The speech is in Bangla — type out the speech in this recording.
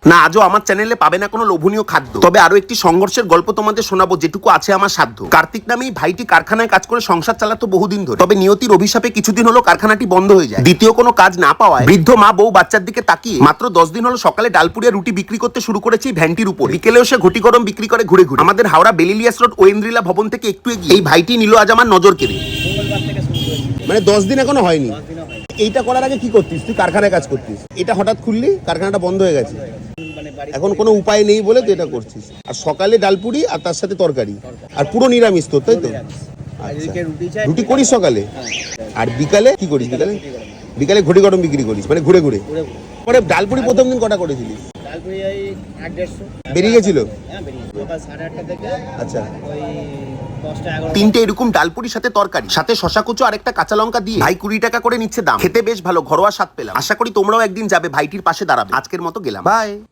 না, আজও আমার চ্যানেলে পাবে না কোনো লোভনীয় খাদ্য। তবে আরো একটি সংঘর্ষের গল্প তোমাদের শোনাবো, যেটুকু আছে আমার সাধ্য। কার্তিক নামে এই ভাইটি কারখানায় কাজ করে সংসার চালাতো বহুদিন ধরে। তবে নিয়তির অভিশাপে কিছুদিন হলো কারখানাটি বন্ধ হয়ে যায়। দ্বিতীয় কোনো কাজ না পাওয়ায় বৃদ্ধ মা বউ বাচ্চার দিকে তাকিয়ে মাত্র 10 দিন হলো সকালে ডালপুরিয়া রুটি বিক্রি করতে শুরু করেছে এই ভ্যানটির উপর। বিকেলেও সে ঘটি গরম বিক্রি করে ঘুরে ঘুরে। আমাদের হাওড়া বেলিলিয়াস রোড ওয়েন্দ্রিলা ভবন থেকে একটু এগিয়ে এই ভাইটি নিল আজ আমার নজর কেড়ে। মানে 10 দিন এখনো হয়নি। এইটা করার আগে কি করতিস তুই? কারখানায় কাজ করতিস, এটা হঠাৎ খুললি, কারখানাটা বন্ধ হয়ে গেছে, এখন কোনো উপায় নেই বলে তুই এটা করছিস। আর সকালে ডালপুরি আর তার সাথে তরকারি, আর পুরো নিরামিষ তোর, তাই তো? আচ্ছা, রুটি করিস সকালে, আর বিকালে কি করিস? বিকালে ঘটি গরম বিক্রি করিস, মানে ঘুরে ঘুরে। পরে ডালপুরি প্রথম দিন কটা করেছিলিস? বেরিয়ে গেছিল। আচ্ছা, 3টে এরকম ডালপুরির সাথে তরকারি, সাথে শশা কুচো আর একটা কাঁচা লঙ্কা দিয়ে ভাই 20 টাকা করে নিচ্ছে দাম। খেতে বেশ ভালো, ঘরোয়া স্বাদ পেলাম। আশা করি তোমরাও একদিন যাবে, ভাইটির পাশে দাঁড়াবে। আজকের মতো গেলাম, বাই।